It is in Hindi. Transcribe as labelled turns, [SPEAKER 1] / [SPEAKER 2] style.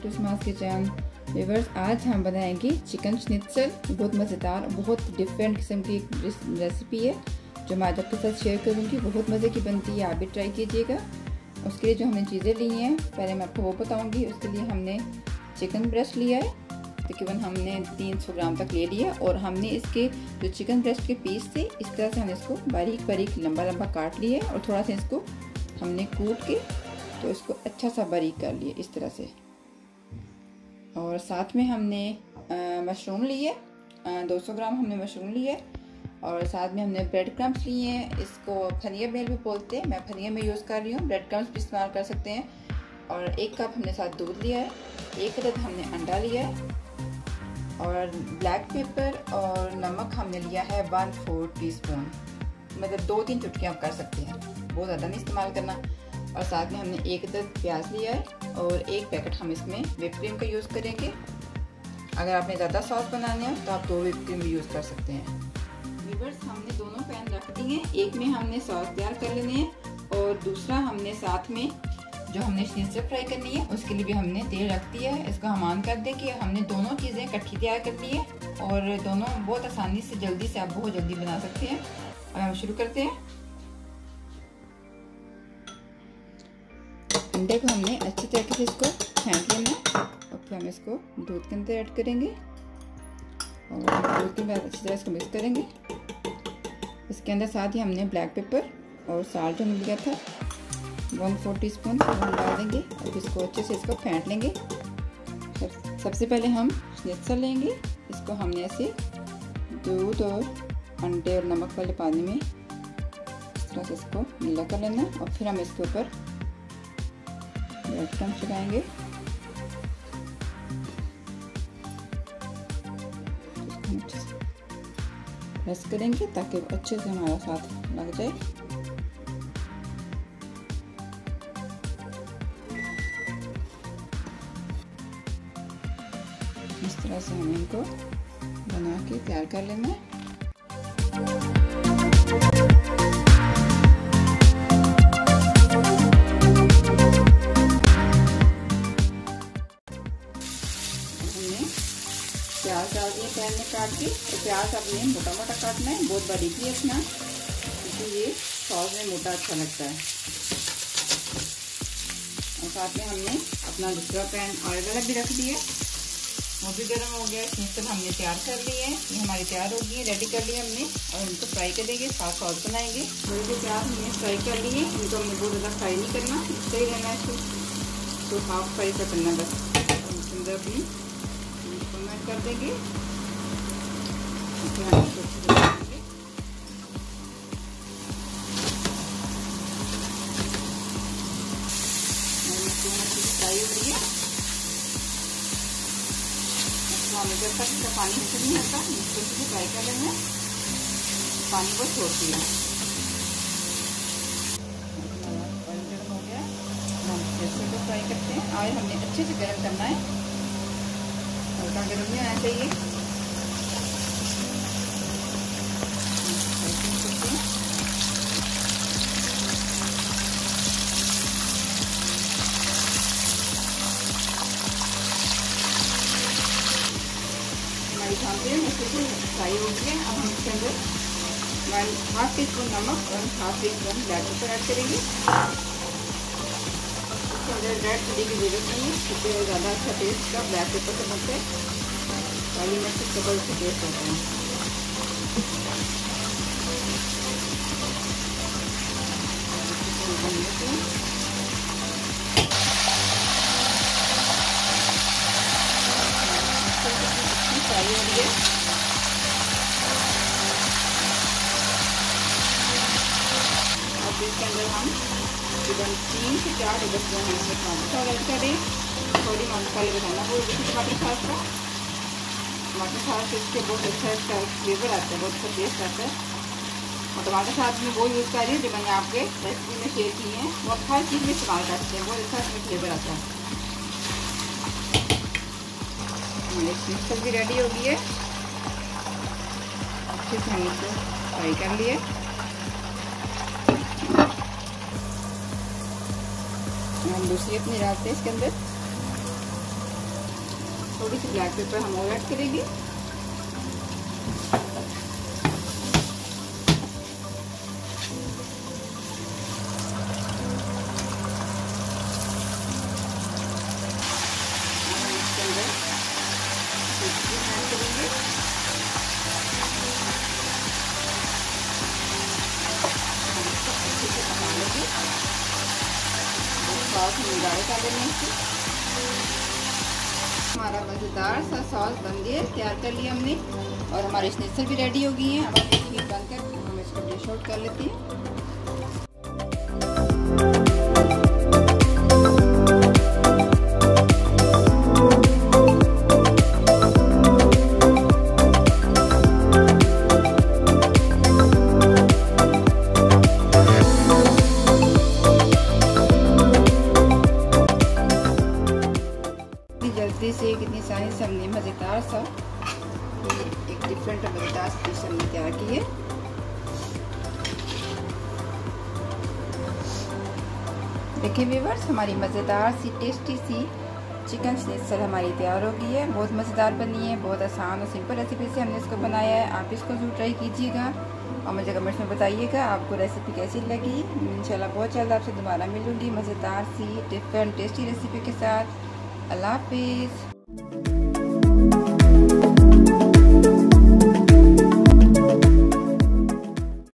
[SPEAKER 1] To smart kitchen. व्यूअर्स, आज हम बनाएंगे चिकन स्निट्ज़ल। बहुत मज़ेदार, बहुत डिफरेंट किस्म की रेसिपी है जो मैं आज आपके साथ शेयर करूंगी। बहुत मज़े की बनती है, आप भी ट्राई कीजिएगा। उसके लिए जो हमने चीज़ें ली हैं पहले मैं आपको वो बताऊंगी। उसके लिए हमने चिकन ब्रेस्ट लिया है, तकरीबन हमने 300 ग्राम तक ले लिया। और हमने इसके जो चिकन ब्रेस्ट के पीस थे इस तरह से हमने इसको बारीक बारीक लंबा लंबा काट लिया है। और थोड़ा सा इसको हमने कूट के तो इसको अच्छा सा बारीक कर लिया इस तरह से। और साथ में हमने मशरूम लिए, 200 ग्राम हमने मशरूम लिए। और साथ में हमने ब्रेड क्रम्स लिए हैं, इसको फनिया मेल भी बोलते हैं, मैं फनिया में यूज़ कर रही हूँ, ब्रेड क्रम्स भी इस्तेमाल कर सकते हैं। और 1 कप हमने साथ दूध लिया है, 1 अदद हमने अंडा लिया है। और ब्लैक पेपर और नमक हमने लिया है 1/4 टीस्पून, मतलब 2-3 चुटकियाँ आप कर सकते हैं, बहुत ज़्यादा नहीं इस्तेमाल करना। और साथ में हमने 1 अदद प्याज लिया है और 1 पैकेट हम इसमें व्हिप क्रीम का यूज़ करेंगे। अगर आपने ज़्यादा सॉस बनाने हो तो आप 2 व्हिप क्रीम भी यूज़ कर सकते हैं। व्यूअर्स, हमने दोनों पैन रख दिए हैं, एक में हमने सॉस तैयार कर लेने हैं और दूसरा हमने साथ में जो हमने स्निट्ज़ल फ्राई करनी है उसके लिए भी हमने तेल रख दिया है। इसको हम ऑन कर दें कि हमने दोनों चीज़ें इकट्ठी तैयार कर ली है और दोनों बहुत आसानी से जल्दी से आप बहुत जल्दी बना सकते हैं। अब हम शुरू करते हैं। अंडे को हमने अच्छी तरीके से इसको फेंट लेना है और फिर हम इसको दूध के अंदर ऐड करेंगे और दूध के बाद अच्छी तरह इसको मिक्स करेंगे। इसके अंदर साथ ही हमने ब्लैक पेपर और साल्ट हमने लिया था 1/4 टीस्पून हम डाल देंगे और इसको अच्छे से इसको फेंट लेंगे। सबसे पहले हम स्निट्ज़ल लेंगे, इसको हमने ऐसे दूध और अंडे और नमक वाले पानी में इस तरह से इसको मिला कर लेना और फिर हम इसके ऊपर ब्रेड क्रम्स लगाएंगे। इसको अच्छे से प्रेस करेंगे ताकि अच्छे से हमारा साथ लग जाए। इस तरह से हमें इनको बना के तैयार कर लेना है। हमने प्याज डाल दिए पैन में काट के, तो प्याज आपने मोटा मोटा काटना है, बहुत बारीक नहीं रखना क्योंकि ये सॉस में मोटा अच्छा लगता है। और साथ में हमने अपना दूसरा पैन ऑयल वाला भी रख दिया, वो भी गर्म हो गया। स्निट्ज़ल हमने तैयार कर लिए हैं, ये हमारी तैयार हो गई है, रेडी कर लिए हमने। और इनको फ्राई करेंगे, साथ सॉस बनाएंगे। थोड़ी देर प्याज हमने फ्राई कर लिए, इनको हमने बहुत ज़्यादा फ्राई नहीं करना, इससे ही रहना है तो हाफ फ्राई का करना बस। इसके अंदर अपनी मिक्स कर देंगे, फ्राई हो रही है। हमें जब तक इसका पानी नीचे नहीं आता इसको से फ्राई कर लेना है, पानी को छोड़ दिया। ऑयल गर्म हो गया, हम जैसे को फ्राई करते हैं। ऑयल हमने अच्छे से गर्म करना है, हल्का गर्म नहीं आना चाहिए। फ्राई हो गया। अब हम इसके अंदर 1/2 टीस्पून नमक और 1/2 टीस्पून ब्लैक पेपर ऐड करेंगे। इसके अंदर रेड चिली की जरूरत नहीं है क्योंकि ज़्यादा अच्छा टेस्ट का ब्लैक पेपर से बनता है, काली मिर्च से बहुत अच्छा टेस्ट होता है। फ्राई हो रही है। अब इसके अंदर हम तकरीबन 3 से 4 टेबलस्पून हम इसमें टमाटर सॉस ऐड करें। थोड़ी मसाले बताना बोल रही थी टमाटर सॉस का। टमाटर सॉस इसके बहुत अच्छा इसका फ्लेवर आता है, बहुत अच्छा टेस्ट आता है। और टमाटर सॉस में वो यूज़ कर रही है जो मैंने आपके रेसिपी में शेयर की है, वो आप हर चीज़ में इस्तेमाल करते हैं, बहुत अच्छा इसमें फ्लेवर आता है। मिक्सर भी रेडी हो गई है, अच्छे से हम इसे फ्राई कर लिए। हम दूसरी अपनी डालते हैं इसके अंदर। थोड़ी सी ब्लैक पेपर हम और ऐड करेंगे। सॉस हम गाढ़े कर लेंगे इससे। हमारा मज़ेदार सा सॉस बन गया, तैयार कर लिया हमने, और हमारी स्निट्ज़ल भी रेडी हो गई हैं। अब हम हीट बंद कर हम इसको डिश आउट कर लेते हैं। जल्दी से कितनी सारी से हमने मज़ेदार सा एक डिफरेंट मज़ेदार सी डिश हमने तैयार की है। देखिए व्यूअर्स, हमारी मज़ेदार सी टेस्टी सी चिकन स्निट्ज़ल हमारी तैयार हो गई है। बहुत मज़ेदार बनी है, बहुत आसान और सिंपल रेसिपी से हमने इसको बनाया है। आप इसको ज़रूर ट्राई कीजिएगा और मुझे कमेंट्स में बताइएगा आपको रेसिपी कैसी लगी। इंशाल्लाह बहुत जल्द आपसे दोबारा मिलूँगी मज़ेदार सी डिफरेंट टेस्टी रेसिपी के साथ। अल्लाह हाफिज़।